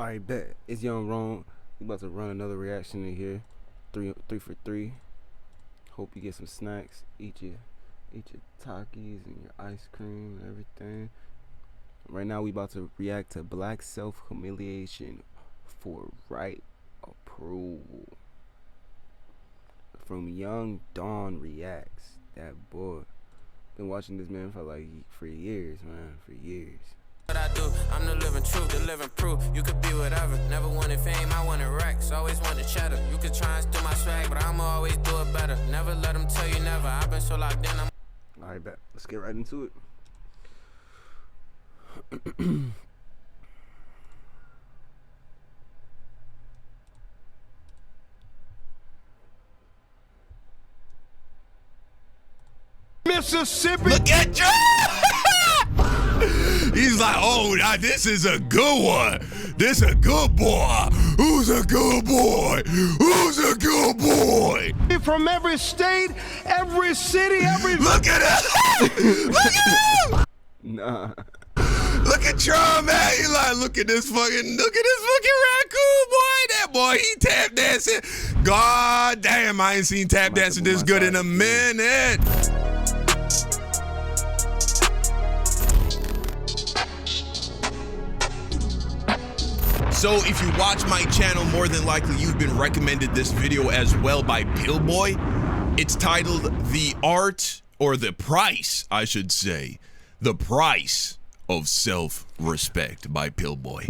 Alright, bet. It's Young Rome. We about to run another reaction in here. Three for three. Hope you get some snacks. Eat your Takis and your ice cream and everything. Right now we about to react to Black Self-Humiliation for right approval. From Young Dawn Reacts. That boy. Been watching this man for years, man. For years. What I do, I'm the living truth, the living proof. You could be whatever. Never wanted fame, I wanted racks. Always wanted cheddar. You could try and steal my swag, but I'ma always do it better. Never let them tell you never. I've been so locked in. Alright, bet. Let's get right into it. Mississippi. Look at you. He's like, oh, now this is a good one. This a good boy. Who's a good boy? Who's a good boy? From every state, every city, every... Look at him. Look at him. Nah. Look at Trump, man. He like, look at this fucking raccoon, boy. That boy, he tap dancing. God damn, I ain't seen tap dancing this good in a minute. So if you watch my channel, more than likely you've been recommended this video as well by Pillboy. It's titled The Art, or the Price, I should say, The Price of Self-Respect by Pillboy.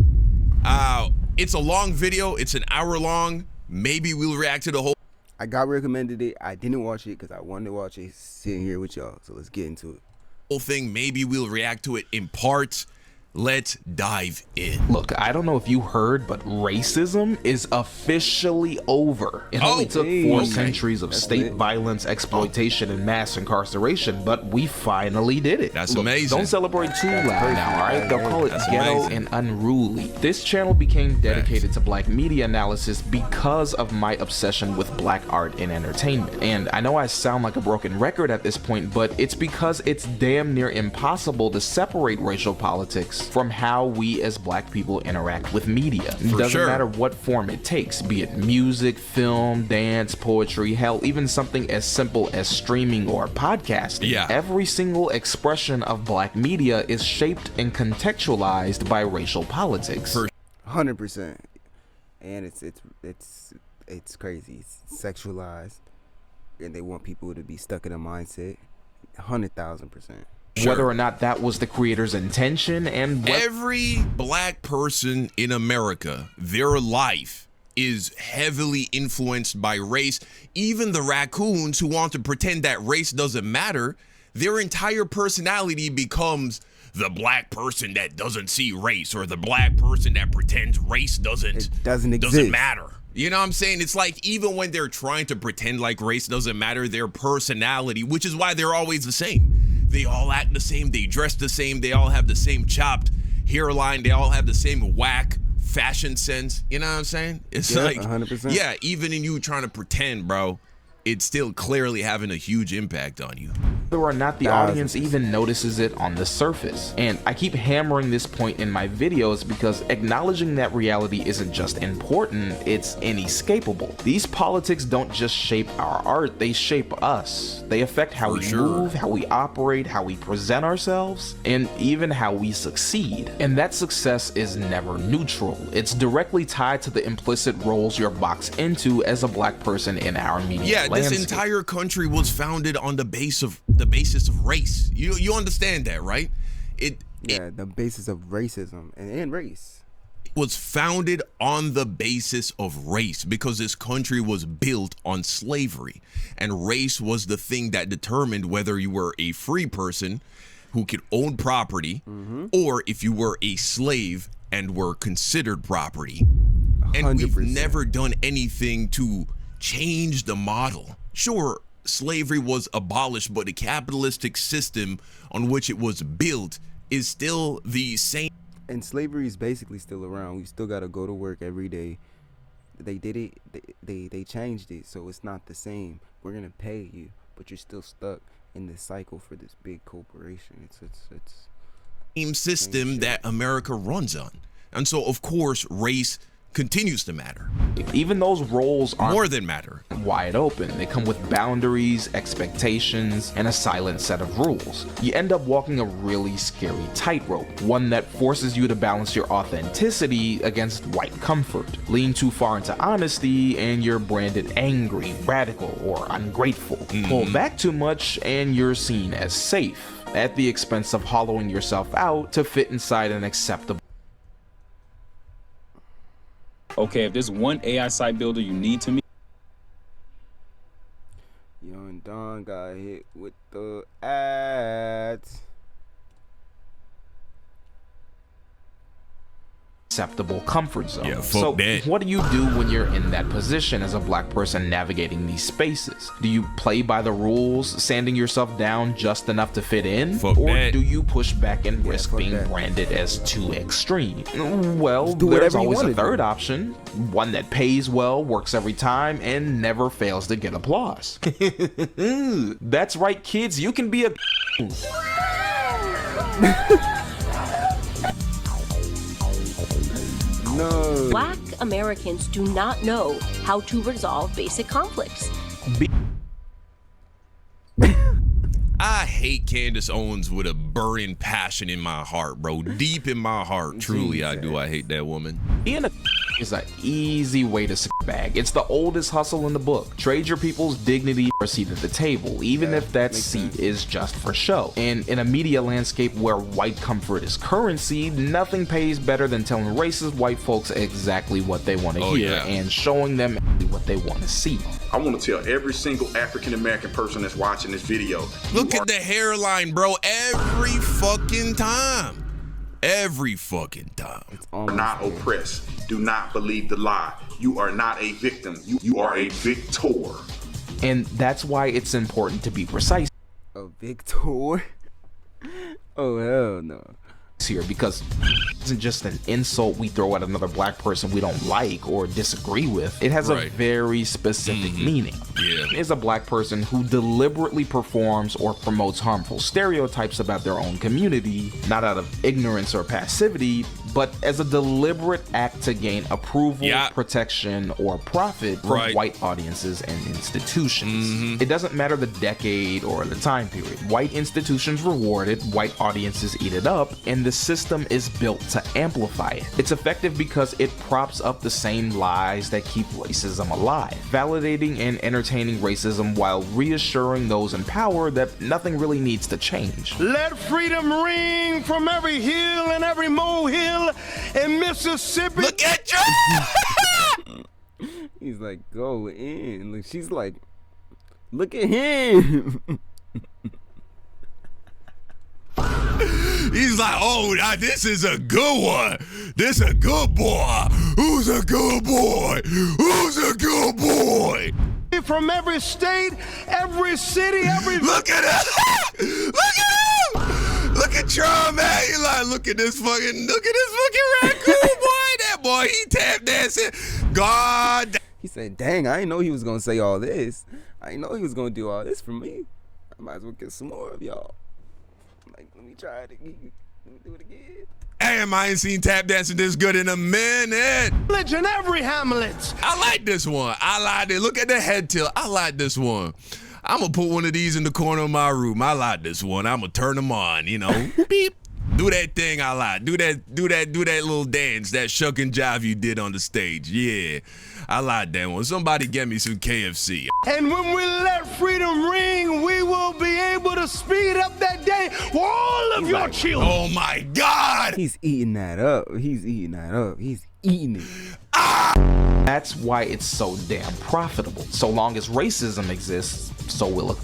It's a long video. It's an hour long. Maybe we'll react to the whole. I got recommended it. I didn't watch it because I wanted to watch it sitting here with y'all. So let's get into it. Whole thing. Maybe we'll react to it in parts. Let's dive in. Look, I don't know if you heard, but racism is officially over. It only took 4 centuries of state violence, exploitation, and mass incarceration, but we finally did it. That's amazing. Don't celebrate too loud now, all right? They'll call it ghetto and unruly. This channel became dedicated to black media analysis because of my obsession with black art and entertainment. And I know I sound like a broken record at this point, but it's because it's damn near impossible to separate racial politics from how we as black people interact with media. It doesn't matter what form it takes, be it music, film, dance, poetry, hell, even something as simple as streaming or podcasting. Yeah. Every single expression of black media is shaped and contextualized by racial politics. 100%. And it's crazy. It's sexualized, and they want people to be stuck in a mindset. 100,000%. Whether or not that was the creator's intention, and every black person in America, their life is heavily influenced by race. Even the raccoons who want to pretend that race doesn't matter, their entire personality becomes the black person that doesn't see race, or the black person that pretends race doesn't matter. You know what I'm saying? It's like, even when they're trying to pretend like race doesn't matter, their personality, which is why they're always the same. They all act the same, they dress the same, they all have the same chopped hairline, they all have the same whack fashion sense. You know what I'm saying? It's like, 100%. Yeah, even in you trying to pretend, bro, it's still clearly having a huge impact on you. Whether or not the audience even notices it on the surface. And I keep hammering this point in my videos because acknowledging that reality isn't just important, it's inescapable. These politics don't just shape our art, they shape us. They affect how we move, how we operate, how we present ourselves, and even how we succeed. And that success is never neutral. It's directly tied to the implicit roles you're boxed into as a black person in our media landscape. This entire country was founded on the basis of race. You understand that, right? The basis of racism and race. It was founded on the basis of race because this country was built on slavery, and race was the thing that determined whether you were a free person who could own property, or if you were a slave and were considered property. 100%. And we've never done anything to change the model. Sure, slavery was abolished, but the capitalistic system on which it was built is still the same. And slavery is basically still around. We still got to go to work every day. They did it. They changed it, so it's not the same. We're gonna pay you, but you're still stuck in this cycle for this big corporation. It's same system that America runs on. And so, of course, race continues to matter. Even those roles aren't More than matter. wide open. They come with boundaries, expectations, and a silent set of rules. You end up walking a really scary tightrope, one that forces you to balance your authenticity against white comfort. Lean too far into honesty and you're branded angry, radical, or ungrateful. Pull back too much and you're seen as safe, at the expense of hollowing yourself out to fit inside an acceptable. Okay, if there's one AI site builder you need to meet. Young Don got hit with the ads. Acceptable comfort zone. Yeah, fuck so that. what do you do when you're in that position as a black person navigating these spaces? Do you play by the rules, sanding yourself down just enough to fit in? Fuck or that. do you push back and risk fuck being that. branded as too extreme? Well, do there's whatever you always a wanna third do. option, one that pays well, works every time, and never fails to get applause. That's right, kids, you can be a No. Black Americans do not know how to resolve basic conflicts. I hate Candace Owens with a burning passion in my heart, bro. Deep in my heart. Truly, I do. I hate that woman. Being a is an easy way to bag. It's the oldest hustle in the book. Trade your people's dignity for a seat at the table, even if that seat is just for show. And in a media landscape where white comfort is currency, nothing pays better than telling racist white folks exactly what they want to hear yeah. and showing them what they want to see. I want to tell every single African American person that's watching this video. Look at the hairline, bro. Every fucking time. Every fucking time. You are not oppressed. Do not believe the lie. You are not a victim. You are a victor. And that's why it's important to be precise A Victor? Oh, hell no. here, because it isn't just an insult we throw at another black person we don't like or disagree with. It has a Right. very specific meaning. Yeah. Is a black person who deliberately performs or promotes harmful stereotypes about their own community, not out of ignorance or passivity, but as a deliberate act to gain approval, Yeah. protection, or profit from Right. white audiences and institutions. It doesn't matter the decade or the time period. White institutions reward it, white audiences eat it up, and the system is built to amplify it. It's effective because it props up the same lies that keep racism alive, validating and entertaining racism while reassuring those in power that nothing really needs to change. Let freedom ring from every hill and every molehill in Mississippi. Look at you. He's like, go in. Like, she's like, look at him. He's like, oh, now this is a good one. This a good boy. Who's a good boy? Who's a good boy? From every state, every city, every... Look at him. Look at him. Look at Trump, man. He like, look at this fucking raccoon boy. That boy, he tap dancing. God. He said, dang, I didn't know he was going to say all this. I didn't know he was going to do all this for me. I might as well get some more of y'all. Like, let me try it again. Let me do it again. Damn, I ain't seen tap dancing this good in a minute. in every hamlet. I like this one. I like it. Look at the head tilt. I like this one. I'm going to put one of these in the corner of my room. I like this one. I'm going to turn them on, you know. Beep. Do that thing I like. Do that little dance, that shuck and jive you did on the stage. Yeah. I like that one. Somebody get me some KFC. And when we let freedom ring, we will be able to speed up that day for all of your children. Oh my God. He's eating that up. He's eating that up. He's eating it. That's why it's so damn profitable. So long as racism exists, so will it.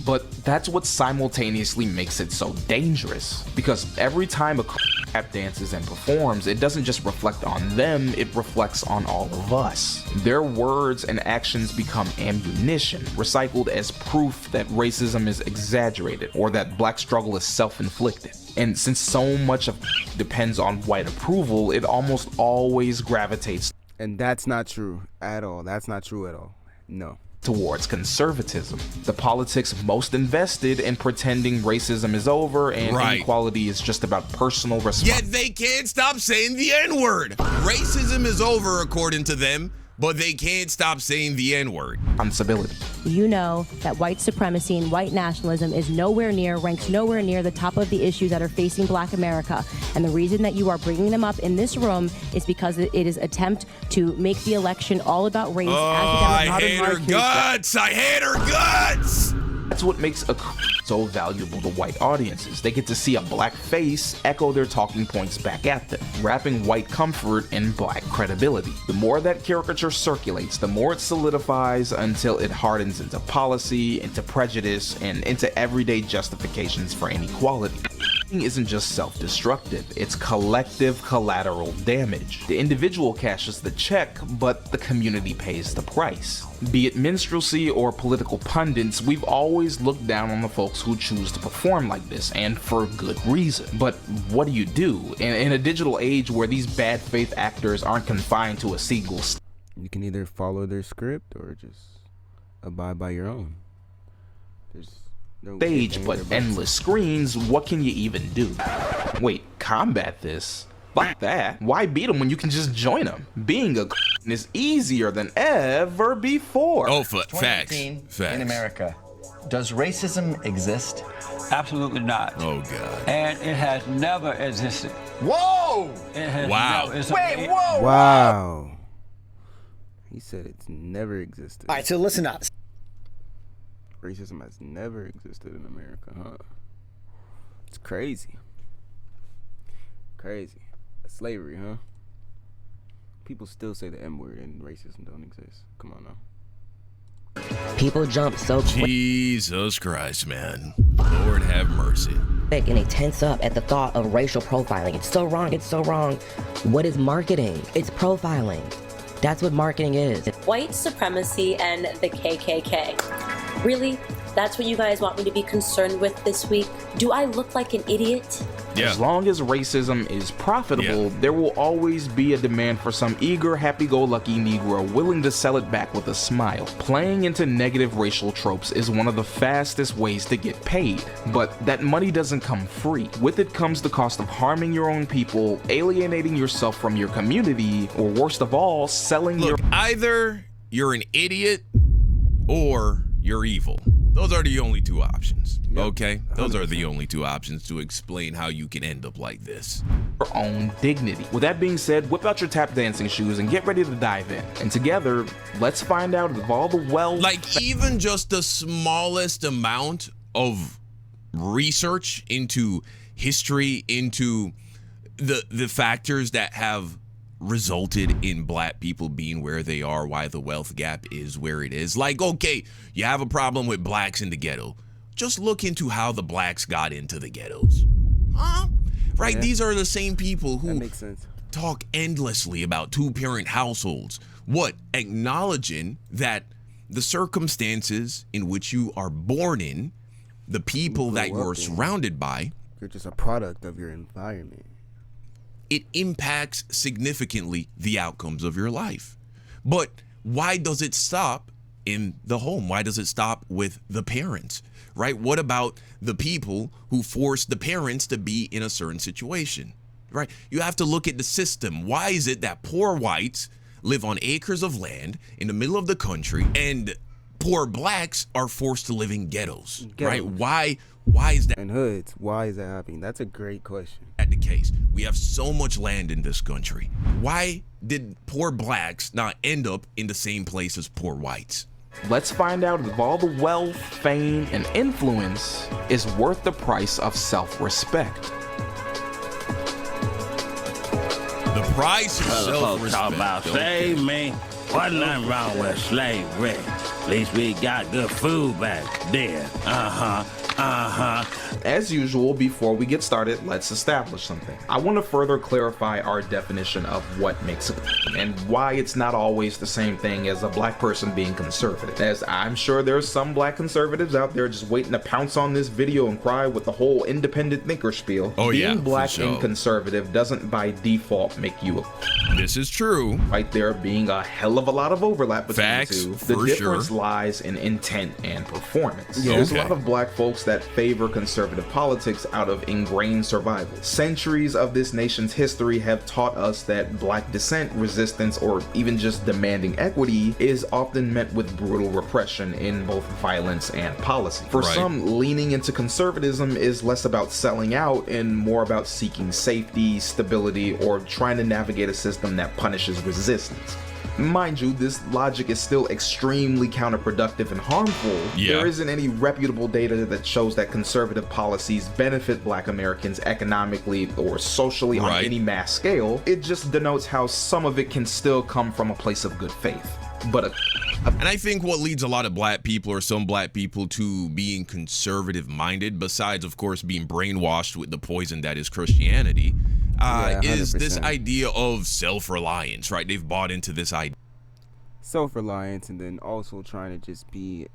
But that's what simultaneously makes it so dangerous. Because every time a tap dances and performs, it doesn't just reflect on them, it reflects on all of us. Their words and actions become ammunition, recycled as proof that racism is exaggerated or that black struggle is self-inflicted. And since so much of depends on white approval, it almost always gravitates. And that's not true at all. That's not true at all. No. towards conservatism. The politics most invested in pretending racism is over and inequality is just about personal responsibility. Yet they can't stop saying the N-word. Racism is over according to them, but they can't stop saying the N-word. Responsibility. You know that white supremacy and white nationalism ranks nowhere near the top of the issues that are facing Black America. And the reason that you are bringing them up in this room is because it is attempt to make the election all about race. I hate her guts. I hate her guts. That's what makes a so valuable to white audiences. They get to see a Black face echo their talking points back at them, wrapping white comfort in Black credibility. The more that caricature circulates, the more it solidifies until it hardens into policy, into prejudice, and into everyday justifications for inequality. Isn't just self-destructive, it's collective collateral damage. The individual cashes the check, but the community pays the price. Be it minstrelsy or political pundits, we've always looked down on the folks who choose to perform like this, and for good reason. But what do you do in a digital age where these bad faith actors aren't confined to a single You can either follow their script or just abide by your own. There's no stage but endless screens. What can you even do? Wait, combat this? Fuck that. Why beat them when you can just join them? Being a is easier than ever before. Oh, facts. In America, does racism exist? Absolutely not. Oh, God. And it has never existed. Whoa! It has wow. Never, Wait, whoa! Wow. He said it's never existed. All right, so listen up. Racism has never existed in America, huh? It's crazy. Crazy. Slavery, huh? People still say the N-word and racism don't exist. Come on now. People jump so quick. Jesus Christ, man. Lord have mercy. And they tense up at the thought of racial profiling. It's so wrong. It's so wrong. What is marketing? It's profiling. That's what marketing is. White supremacy and the KKK. Really? That's what you guys want me to be concerned with this week? Do I look like an idiot? Yeah. As long as racism is profitable, there will always be a demand for some eager, happy-go-lucky Negro willing to sell it back with a smile. Playing into negative racial tropes is one of the fastest ways to get paid, but that money doesn't come free. With it comes the cost of harming your own people, alienating yourself from your community, or worst of all, selling your... Either you're an idiot or you're evil. Those are the only two options, okay? Those are the only two options to explain how you can end up like this. Your own dignity. With that being said, whip out your tap dancing shoes and get ready to dive in. And together, let's find out if all the even just the smallest amount of research into history, into the factors that have resulted in Black people being where they are, why the wealth gap is where it is. Like, okay, you have a problem with Blacks in the ghetto. Just look into how the Blacks got into the ghettos. Huh? Right? Yeah. These are the same people who talk endlessly about two-parent households. What? Acknowledging that the circumstances in which you are born in, the people that you're surrounded by, you're just a product of your environment. It impacts significantly the outcomes of your life. But why does it stop in the home? Why does it stop with the parents, right? What about the people who force the parents to be in a certain situation, right? You have to look at the system. Why is it that poor whites live on acres of land in the middle of the country and poor Blacks are forced to live in ghettos, right? Why is that? And hoods, why is that happening? That's a great question. At the case, we have so much land in this country. Why did poor Blacks not end up in the same place as poor whites? Let's find out if all the wealth, fame, and influence is worth the price of self-respect. The price of self-respect. Talk about save me. Wasn't nothing wrong with slavery. At least we got good food back then. As usual, before we get started, let's establish something. I want to further clarify our definition of what makes a and why it's not always the same thing as a black person being conservative. As I'm sure there's some black conservatives out there just waiting to pounce on this video and cry with the whole independent thinker spiel. Being black and conservative doesn't by default make you a This is true. Right there being a hell of a lot of overlap between Facts, the two. The difference lies in intent and performance. There's a lot of black folks that favor conservative politics out of ingrained survival. Centuries of this nation's history have taught us that black dissent, resistance, or even just demanding equity is often met with brutal repression in both violence and policy. For some, leaning into conservatism is less about selling out and more about seeking safety, stability, or trying to navigate a system that punishes resistance. Mind you, this logic is still extremely counterproductive and harmful. There isn't any reputable data that shows that conservative policies benefit black Americans economically or socially on any mass scale. It just denotes how some of it can still come from a place of good faith. But and I think what leads a lot of black people or some black people to being conservative minded, besides of course being brainwashed with the poison that is Christianity, is this idea of self-reliance, right? They've bought into this idea. Self-reliance, and then also trying to just be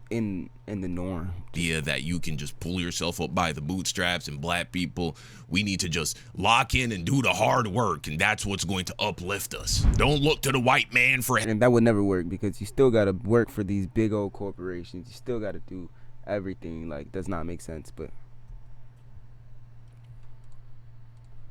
in the norm. Idea that you can just pull yourself up by the bootstraps, and black people, we need to just lock in and do the hard work, and that's what's going to uplift us. Don't look to the white man for And that would never work, because you still got to work for these big old corporations. You still got to do everything. Like, does not make sense, but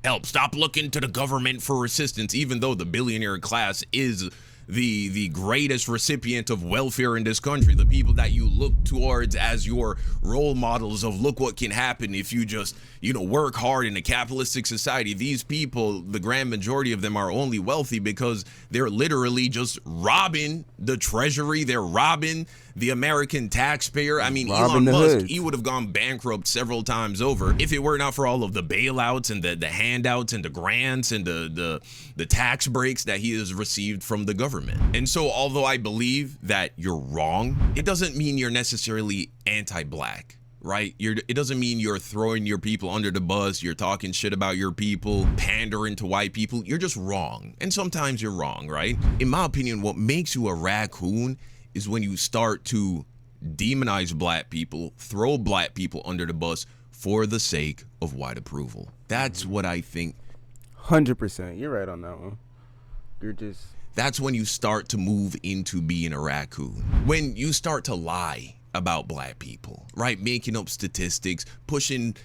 help. Stop looking to the government for assistance, even though the billionaire class is the greatest recipient of welfare in this country. The people that you look towards as your role models of look what can happen if you just, work hard in a capitalistic society. These people, the grand majority of them, are only wealthy because they're literally just robbing the treasury. They're robbing the American taxpayer. I mean, Elon Musk, he would have gone bankrupt several times over if it were not for all of the bailouts and the handouts and the grants and the tax breaks that he has received from the government. And so, although I believe that you're wrong, it doesn't mean you're necessarily anti-black. Right? It doesn't mean you're throwing your people under the bus, you're talking shit about your people, pandering to white people. You're just wrong. And sometimes you're wrong, right? In my opinion, what makes you a raccoon is when you start to demonize black people, throw black people under the bus for the sake of white approval. That's what I think. 100%. You're right on that one. That's when you start to move into being a raccoon. When you start to lie about black people, right? Making up statistics, pushing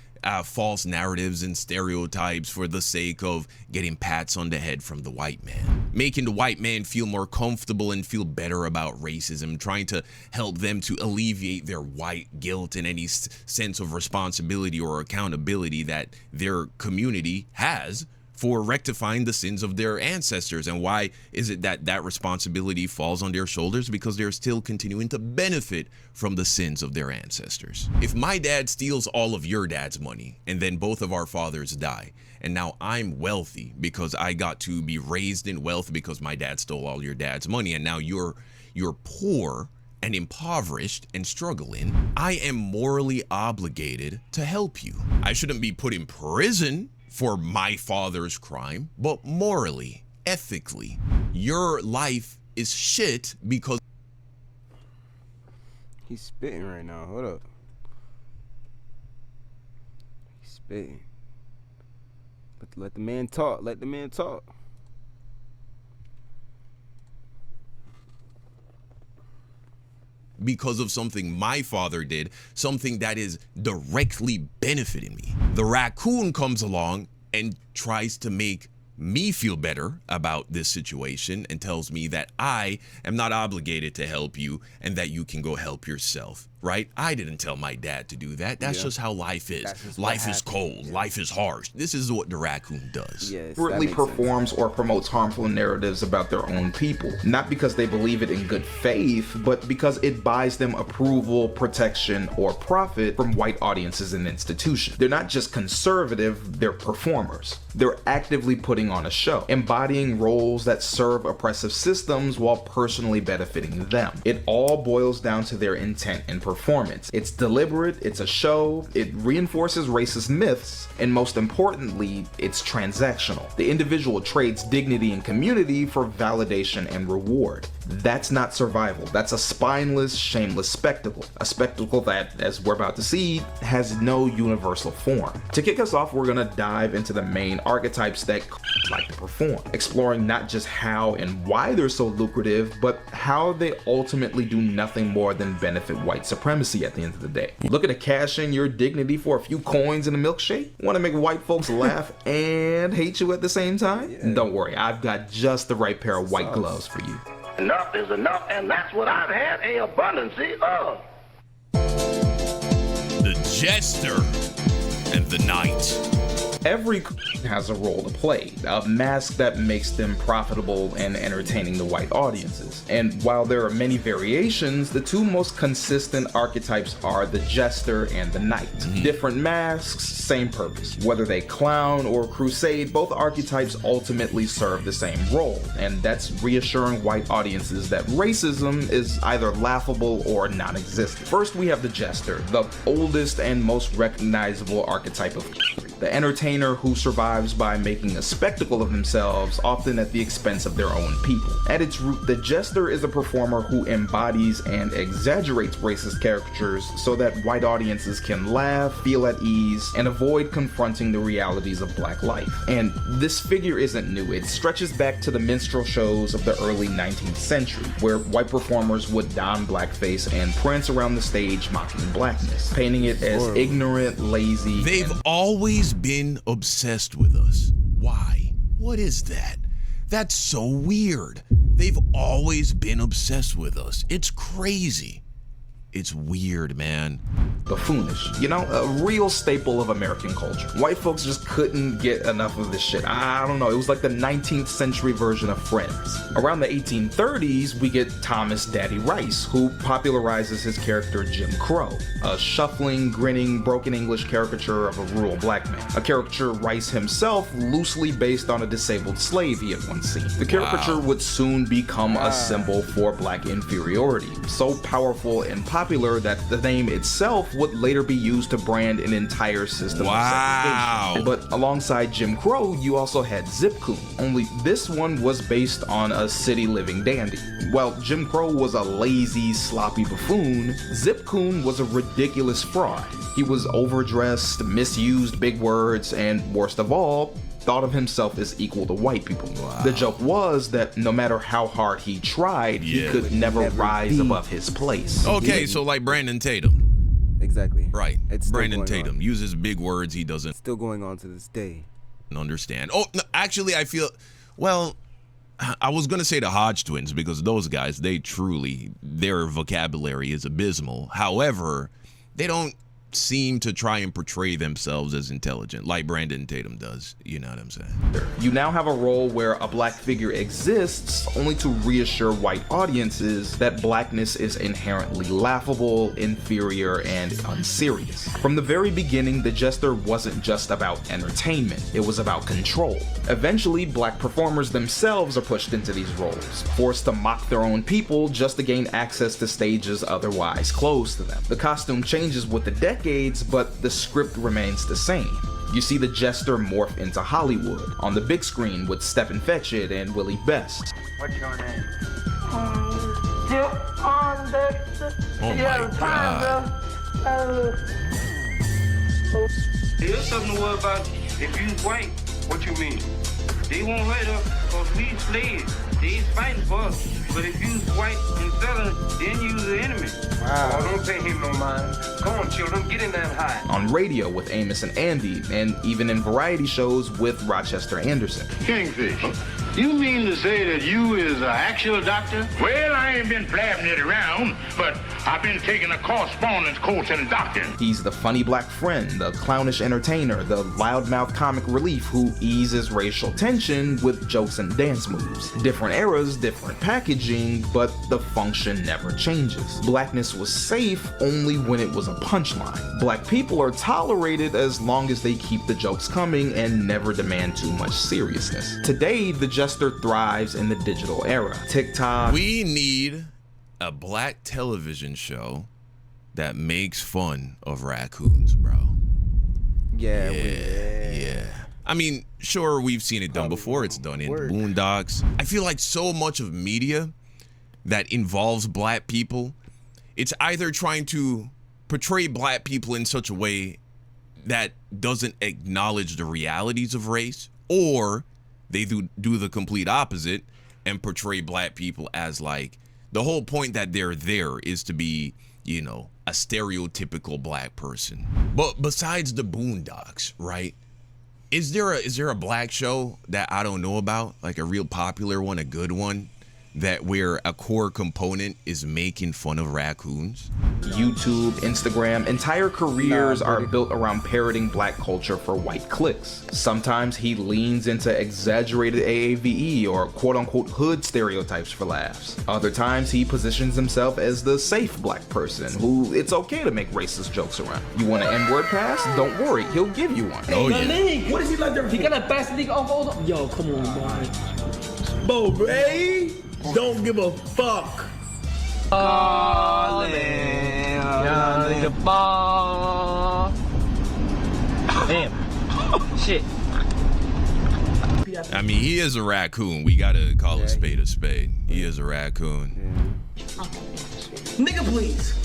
false narratives and stereotypes for the sake of getting pats on the head from the white man, making the white man feel more comfortable and feel better about racism, trying to help them to alleviate their white guilt and any sense of responsibility or accountability that their community has for rectifying the sins of their ancestors. And why is it that that responsibility falls on their shoulders? Because they're still continuing to benefit from the sins of their ancestors. If my dad steals all of your dad's money and then both of our fathers die, and now I'm wealthy because I got to be raised in wealth because my dad stole all your dad's money, and now you're poor and impoverished and struggling, I am morally obligated to help you. I shouldn't be put in prison for my father's crime, but morally, ethically, your life is shit because he's spitting right now. Hold up. He's spitting. Let the man talk. Let the man talk. because of something my father did, something that is directly benefiting me. The raccoon comes along and tries to make me feel better about this situation and tells me that I am not obligated to help you and that you can go help yourself, right? I didn't tell my dad to do that. That's just how life is. Life is cold. Yeah. Life is harsh. This is what the raccoon does. Yes, deliberately performs or promotes harmful narratives about their own people, not because they believe it in good faith, but because it buys them approval, protection, or profit from white audiences and institutions. They're not just conservative, they're performers. They're actively putting on a show, embodying roles that serve oppressive systems while personally benefiting them. It all boils down to their intent and performance. It's deliberate, it's a show, it reinforces racist myths, and most importantly, it's transactional. The individual trades dignity and community for validation and reward. That's not survival. That's a spineless, shameless spectacle. A spectacle that, as we're about to see, has no universal form. To kick us off, we're gonna dive into the main archetypes that like to perform, exploring not just how and why they're so lucrative, but how they ultimately do nothing more than benefit white supremacy at the end of the day. Looking to cash in your dignity for a few coins and a milkshake? Want to make white folks laugh and hate you at the same time? Yeah. Don't worry, I've got just the right pair of white gloves for you. Enough is enough, and that's what I've had a abundance of. The Jester and the Knight. Every has a role to play, a mask that makes them profitable and entertaining to white audiences. And while there are many variations, the two most consistent archetypes are the Jester and the Knight. Different masks, same purpose. Whether they clown or crusade, both archetypes ultimately serve the same role, and that's reassuring white audiences that racism is either laughable or non-existent. First, we have the Jester, the oldest and most recognizable archetype of the entertainer who survives by making a spectacle of themselves, often at the expense of their own people. At its root, the Jester is a performer who embodies and exaggerates racist caricatures so that white audiences can laugh, feel at ease, and avoid confronting the realities of black life. And this figure isn't new. It stretches back to the minstrel shows of the early 19th century, where white performers would don blackface and prance around the stage mocking blackness, painting it as ignorant, lazy. They've always been obsessed with us. Why? What is that? That's so weird. They've always been obsessed with us. It's crazy. It's weird, man. Buffoonish. You know, a real staple of American culture. White folks just couldn't get enough of this shit. I don't know, it was like the 19th century version of Friends. Around the 1830s, we get Thomas Daddy Rice, who popularizes his character Jim Crow, a shuffling, grinning, broken English caricature of a rural black man. A caricature Rice himself loosely based on a disabled slave he had once seen. The caricature would soon become a symbol for black inferiority, so powerful and popular that the name itself would later be used to brand an entire system of segregation. But alongside Jim Crow, you also had Zip Coon, only this one was based on a city living dandy. While Jim Crow was a lazy, sloppy buffoon, Zip Coon was a ridiculous fraud. He was overdressed, misused big words, and worst of all, thought of himself as equal to white people. The joke was that no matter how hard he tried, he could never rise above his place. Okay, so like Brandon Tatum. Exactly. Right. It's Brandon Tatum uses big words he doesn't. Still going on to this day. Understand. Oh, no, actually, I feel, well, I was going to say the Hodge twins because those guys, their vocabulary is abysmal. However, they don't seem to try and portray themselves as intelligent like Brandon Tatum does. You know what I'm saying? You now have a role where a black figure exists only to reassure white audiences that blackness is inherently laughable, inferior, and unserious. From the very beginning, the Jester wasn't just about entertainment, it was about control. Eventually, black performers themselves are pushed into these roles, forced to mock their own people just to gain access to stages otherwise closed to them. The costume changes with the decades, but the script remains the same. You see the Jester morph into Hollywood, on the big screen with Stepin Fetchit and Willie Best. What's your name? Oh my God. Here's something to worry about. If you white, what you mean? They won't hurt us because we slaves. They's fighting for us. But if you's white and selling, then you's the enemy. Wow. Oh, don't pay him no mind. Come on, children, get in that high. On radio with Amos and Andy, and even in variety shows with Rochester Anderson. Kingfish, you mean to say that you is an actual doctor? Well, I ain't been blabbing it around, but I've been taking a correspondence course in doctoring. He's the funny black friend, the clownish entertainer, the loudmouth comic relief who eases racial tension with jokes and dance moves. Different eras, different packaging, but the function never changes. Blackness was safe only when it was a punchline. Black people are tolerated as long as they keep the jokes coming and never demand too much seriousness. Today, the Jester thrives in the digital era. TikTok. We need a black television show that makes fun of raccoons, bro. Yeah. I mean, sure, we've seen it done before. It's done in Boondocks. I feel like so much of media that involves black people, it's either trying to portray black people in such a way that doesn't acknowledge the realities of race, or they do the complete opposite and portray black people as like, the whole point that they're there is to be, you know, a stereotypical black person. But besides the Boondocks, right? Is there a black show that I don't know about, like a real popular one, a good one, that where a core component is making fun of raccoons? YouTube, Instagram, entire careers are built around parroting black culture for white clicks. Sometimes he leans into exaggerated AAVE or quote-unquote hood stereotypes for laughs. Other times he positions himself as the safe black person who it's okay to make racist jokes around. You want an N-word pass? Don't worry, he'll give you one. Oh yeah. What is he like there? He got a bastard nigga. Oh, yo, come on, bro. Bo Ray, don't give a fuck. Damn. Shit. I mean, he is a raccoon. We gotta call a spade a spade. He is a raccoon. Nigga, please.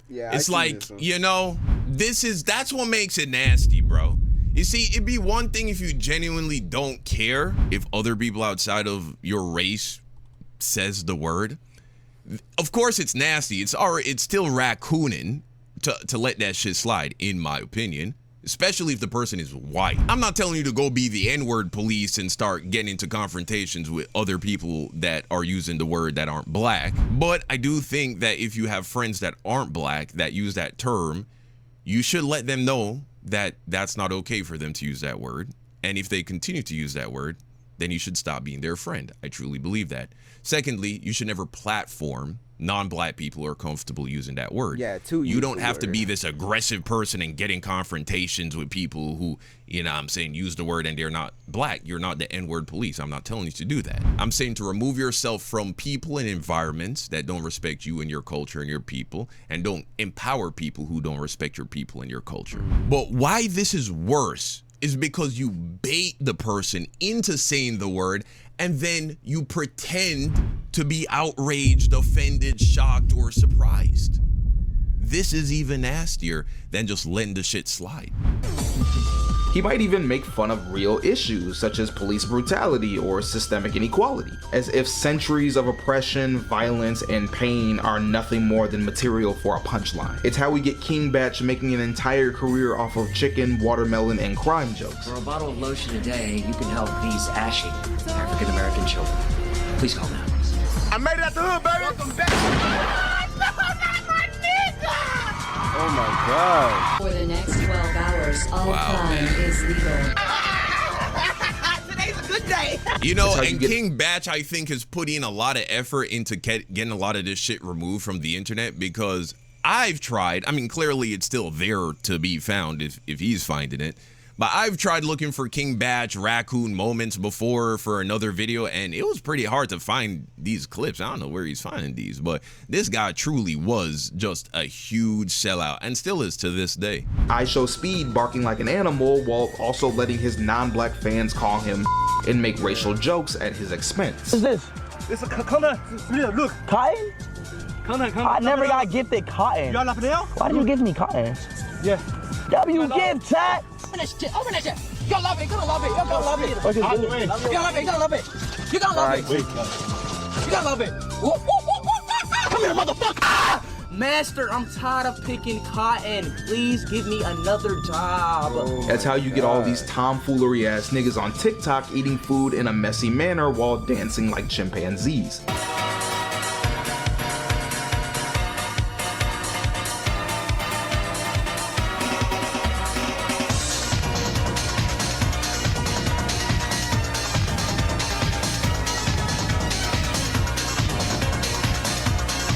Yeah, it's like, you know, that's what makes it nasty, bro. You see, it'd be one thing if you genuinely don't care if other people outside of your race says the word. Of course it's nasty. It's still raccooning to let that shit slide, in my opinion. Especially if the person is white. I'm not telling you to go be the N-word police and start getting into confrontations with other people that are using the word that aren't black. But I do think that if you have friends that aren't black that use that term, you should let them know that that's not okay for them to use that word. And if they continue to use that word, then you should stop being their friend. I truly believe that. Secondly, you should never platform non-black people who are comfortable using that word. Yeah, you don't have to be this aggressive person and get in confrontations with people who, you know what I'm saying, use the word and they're not black. You're not the N-word police. I'm not telling you to do that. I'm saying to remove yourself from people and environments that don't respect you and your culture and your people, and don't empower people who don't respect your people and your culture. But why this is worse is because you bait the person into saying the word and then you pretend to be outraged, offended, shocked, or surprised. This is even nastier than just letting the shit slide. He might even make fun of real issues such as police brutality or systemic inequality, as if centuries of oppression, violence, and pain are nothing more than material for a punchline. It's how we get King Batch making an entire career off of chicken, watermelon, and crime jokes. For a bottle of lotion a day, you can help these ashy African-American children. Please call now. I made it out the hood, baby. Welcome back. Oh my God. For the next 12 hours, all fun is legal. Today's a good day. You know, and King Batch, I think, is putting a lot of effort into getting a lot of this shit removed from the internet, because I've tried. I mean, clearly it's still there to be found if he's finding it. But I've tried looking for King Batch raccoon moments before for another video, and it was pretty hard to find these clips. I don't know where he's finding these, but this guy truly was just a huge sellout, and still is to this day. I show Speed barking like an animal while also letting his non-black fans call him and make racial jokes at his expense. What's this? It's a cotton. Look, cotton? Cotton. I never got gifted cotton. You got Why did you give me cotton? Yeah. W give tat. Open that shit. You gonna love it. You're gonna love it. You're gonna love it. You're gonna love it. You're gonna love it. You're gonna love it. You're gonna love it. Come here, motherfucker. Master, I'm tired of picking cotton. Please give me another job. That's how you get all these tomfoolery ass niggas on TikTok eating food in a messy manner while dancing like chimpanzees.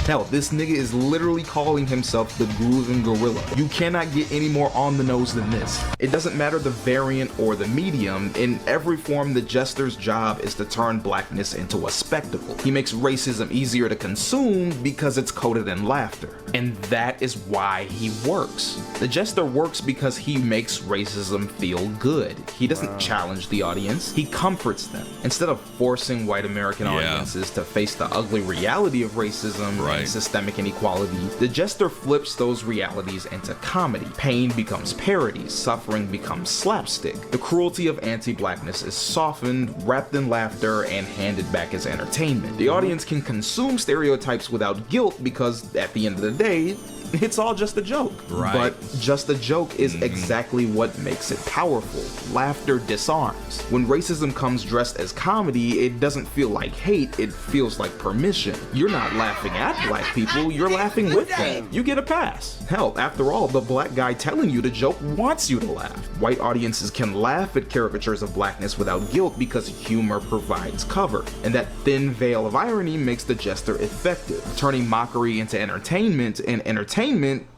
Hell, this nigga is literally calling himself the Groovin' Gorilla. You cannot get any more on the nose than this. It doesn't matter the variant or the medium, in every form the jester's job is to turn blackness into a spectacle. He makes racism easier to consume because it's coated in laughter. And that is why he works. The jester works because he makes racism feel good. He doesn't challenge the audience, he comforts them. Instead of forcing white American audiences to face the ugly reality of racism and systemic inequality, the jester flips those realities into comedy. Pain becomes parody, suffering becomes slapstick. The cruelty of anti-blackness is softened, wrapped in laughter, and handed back as entertainment. The audience can consume stereotypes without guilt because, at the end of the day, it's all just a joke. But just a joke is exactly what makes it powerful. Laughter disarms. When racism comes dressed as comedy, it doesn't feel like hate, it feels like permission. You're not laughing at black people, you're laughing with them. You get a pass. Hell, after all, the black guy telling you to joke wants you to laugh. White audiences can laugh at caricatures of blackness without guilt because humor provides cover. And that thin veil of irony makes the jester effective, turning mockery into entertainment and entertainment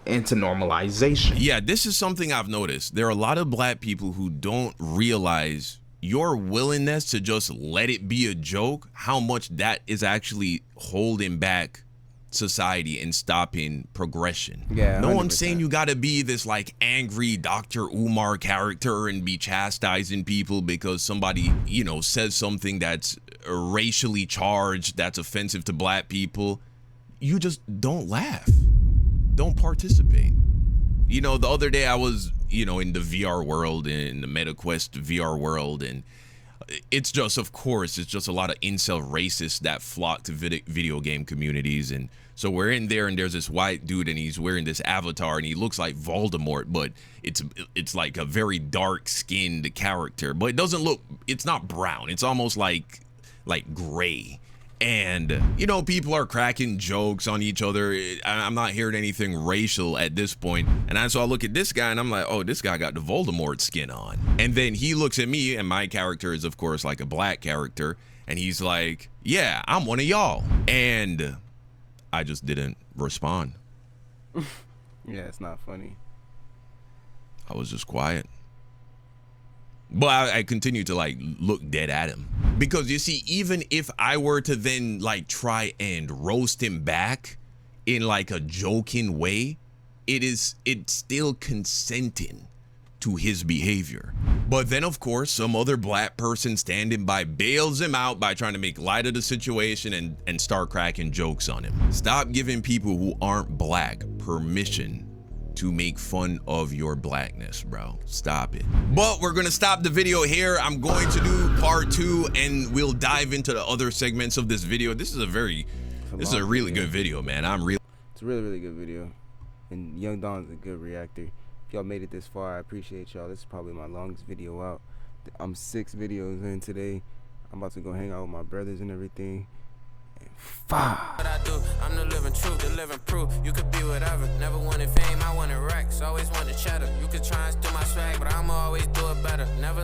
into normalization. Yeah, this is something I've noticed. There are a lot of black people who don't realize your willingness to just let it be a joke, how much that is actually holding back society and stopping progression. Yeah, no one's saying you gotta be this like angry Dr. Umar character and be chastising people because somebody, you know, says something that's racially charged, that's offensive to black people. You just don't laugh. Don't participate. You know, the other day I was, you know, in the VR world, in the MetaQuest VR world, and it's just, of course, it's just a lot of incel racists that flock to video game communities. And so we're in there and there's this white dude and he's wearing this avatar and he looks like Voldemort, but it's like a very dark skinned character, but it doesn't look, it's not brown. It's almost like gray. And, you know, people are cracking jokes on each other. I'm not hearing anything racial at this point. And so I look at this guy and I'm like, oh, this guy got the Voldemort skin on. And then he looks at me and my character is, of course, like a black character. And he's like, yeah, I'm one of y'all. And I just didn't respond. Yeah, it's not funny. I was just quiet. But I continue to like look dead at him because you see, even if I were to then like try and roast him back in like a joking way, it's still consenting to his behavior. But then of course, some other black person standing by bails him out by trying to make light of the situation and start cracking jokes on him. Stop giving people who aren't black permission to make fun of your blackness, bro. Stop it. But we're gonna stop the video here. I'm going to do part 2 and we'll dive into the other segments of this video. This is a really good video, man. It's a really good video. And Young Don's a good reactor. If y'all made it this far, I appreciate y'all. This is probably my longest video out. I'm 6 videos in today. I'm about to go hang out with my brothers and everything. What I do, I'm the living truth, the living proof. You could be whatever. Never wanted fame, I wanted racks. Always wanted cheddar. You could try and steal my swag, but I'ma always do it better. Never.